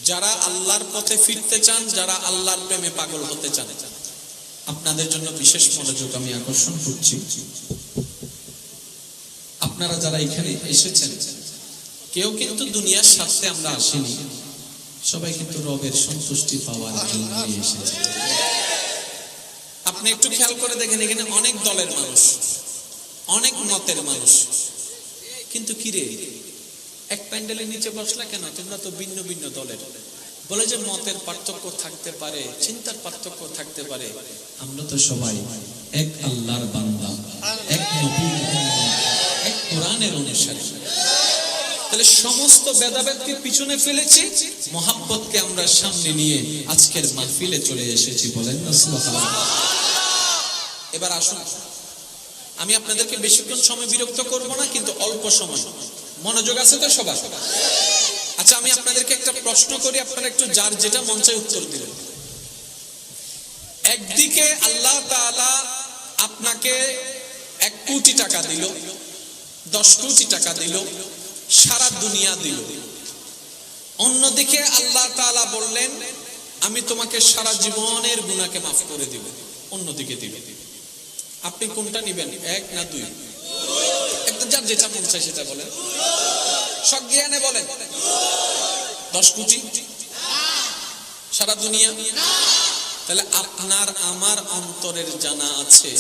যারা আল্লাহর পথে ফিরতে চান, যারা আল্লাহর প্রেমে পাগল হতে চান, আপনাদের জন্য বিশেষ মনোযোগ আমি আকর্ষণ করছি। আপনারা যারা এখানে এসেছেন, কেউ কিন্তু দুনিয়ার স্বার্থে আমরা আসিনি, সবাই কিন্তু রবের সন্তুষ্টি পাওয়ার জন্য এসেছে। আপনি একটু খেয়াল করে দেখেন, এখানে অনেক দলের মানুষ, অনেক মতের মানুষ, কিন্তু কি রে এক প্যান্ডেলের নিচে বসলা কেন? তোমরা তো ভিন্ন ভিন্ন দলের। বলে যে মতের পার্থক্য থাকতে পারে, চিন্তার পার্থক্য থাকতে পারে, আমরা তো সবাই এক আল্লাহর বান্দা, এক নবীর উম্মত, এক কোরআনের অনুসারী। তাহলে সমস্ত ভেদাভেদকে পিছনে ফেলেছি, মহাব্বতকে আমরা সামনে নিয়ে আজকের মাহফিলে চলে এসেছি। বলেন না সুবহানাল্লাহ। এবার আসুন, আমি আপনাদেরকে বেশিক্ষণ সময় বিরক্ত করব না, কিন্তু অল্প সময়। মনোযোগ আছে তো সবার? আচ্ছা, আমি আপনাদেরকে একটা প্রশ্ন করি, আপনারা একটু যার যেটা মন চায় উত্তর দিবেন। একদিকে আল্লাহ তাআলা আপনাকে 1 কোটি টাকা দিল, 10 কোটি টাকা দিল, সারা দুনিয়া দিল। অন্যদিকে আল্লাহ তাআলা বললেন আমি তোমাকে সারা জীবনের গুনাহকে মাফ করে দিব, অন্যদিকে দিবে। আপনি কোনটা নেবেন, 1 না 2? একদম যার যেটা মন চায় সেটা বলেন, সজ্ঞানে বলেন। 10 কোটি সারা দুনিয়া? তাহলে আপনার আমার অন্তরের জানা আছে,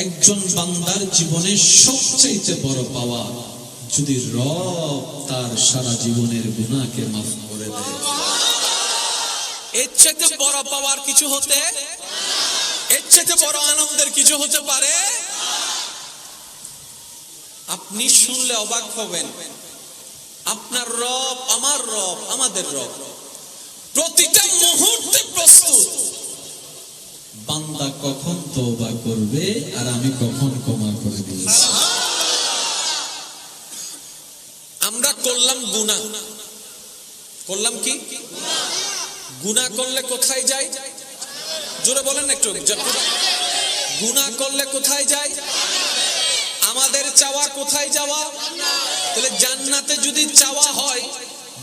একজন বান্দার জীবনের সবচেয়ে বড় পাওয়া যদি রব তার সারা জীবনের গুনাহকে মাফ করে দেয়। এর চেয়ে বড় পাওয়ার কিছু হতে, এর চেয়ে বড় আনন্দের কিছু হতে পারে? আপনি শুনলে অবাক হবেন, আপনার রব, আমার রব, আমাদের রব প্রতিটা মুহূর্তে প্রস্তুত, বান্দা কখন তওবা করবে আর আমি কখন ক্ষমা করে দিব। আমরা করলাম গুনাহ, করলাম কি গুনাহ করলে কোথায় যাই? জোরে বলেন একটু, গুনাহ করলে কোথায় যাই? আমাদের চাওয়া কোথায় যাওয়া? তাহলে জান্নাতে যদি চাওয়া হয়,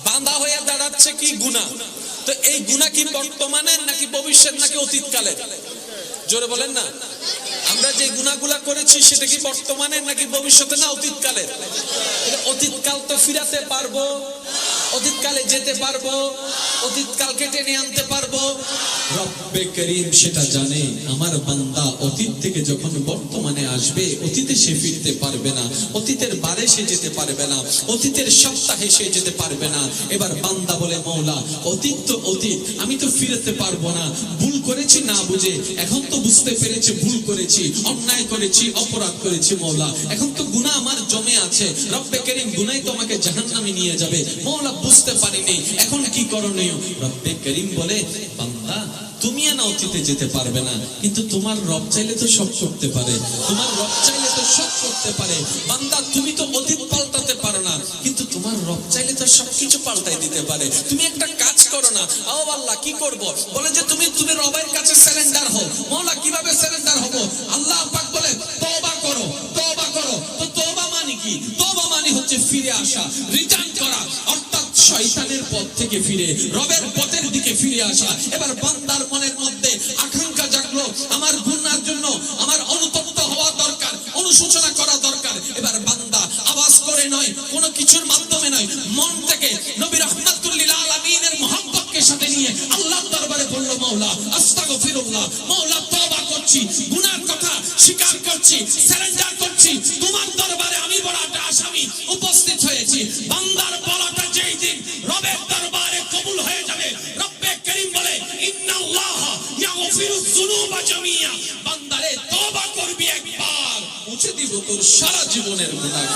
বাঁধা হয়ে দাঁড়াচ্ছে কি গুনাহ। তো এই গুনাহ কি বর্তমানের নাকি ভবিষ্যৎ নাকি অতীতকালের? জোরে বলেন না। আমরা যে গুনাহগুলা করেছি সেটা কি বর্তমানের নাকি ভবিষ্যতে না অতীতকালের? অতীতকাল তো ফিরাতে পারবো, অতীতকালে যেতে পারবো, অতীতকালকে টেনে আনতে পারবো। রব্বে করিম সেটা জানে, আমার বান্দা অতীত থেকে যখন বর্তমানে আসবে, অতীতে সে ফিরতে পারবে না, অতীতের বারে সে যেতে পারবে না, অতীতের সপ্তাহে সে যেতে পারবে না। এবার বান্দা বলে মওলা অতীত তো অতীত, আমি তো ফিরতে পারবো না, ভুল করেছি না বুঝে, এখন তো বুঝতে পেরেছি ভুল করেছি, অন্যায় করেছি, অপরাধ করেছি মওলা, এখন তো গুনাহ আমার জমে আছে। রব্বে করিম গুনাহ তো আমাকে জাহান্নামে নিয়ে যাবে মওলা, বুঝতে পারিনি, এখন কি করণীয়? রব্বে করিম বলে বান্দা তুমি না অতীতে যেতে পারবে না, কিন্তু তোমার রব চাইলে তো সব করতে পারে, তোমার রব চাইলে তো সব করতে পারে। বান্দা তুমি তো অতীত পাল্টাতে পারো না, কিন্তু তোমার রব চাইলে তো সবকিছু পাল্টাই দিতে পারে। তুমি একটা কাজ করো না। ও আল্লাহ কি করব? বলে যে তুমি রবের কাছে সারেন্ডার হও। মওলা কিভাবে সারেন্ডার হব? আল্লাহ পাক বলে তওবা করো, তওবা করো। তো তওবা মানে কি? তওবা মানে হচ্ছে ফিরে আসা, রিটার্ন করা, অর্থাৎ শয়তানের পথ থেকে ফিরে রবের পথের দিকে ফিরে আসা। এবার বান্দার মনের মধ্যে আকাঙ্ক্ষা জাগলো, আমার গুনার জন্য আমার অনুতপ্ত হওয়া দরকার, অনুশোচনা করা দরকার। এবার বান্দা আওয়াজ করে নয়, কোনো কিছুর মাধ্যমে নয়, মন থেকে নবী রাহমাতুল লিল আলামিনের মহব্বতকে সাথে নিয়ে আল্লাহর দরবারে বলল মাওলা আস্তাগফিরুল্লাহ, মাওলা তওবা করছি, গুনার কথা স্বীকার করছি, সারেন্ডার করছি, তোমার দরবারে আমি বড় একটা আসামি উপস্থিত হয়েছি। বান্দার বলাটা যেই দিন রবের দরবারে কবুল হয়ে যাবে, রব্বে করিম বলে ইন্নাল্লাহ ইয়াগফিরুয যুনুবা জামিয়া, বান্দারে তওবা করবি একবার, মুছে দিব তোর সারা জীবনের গুনাহ।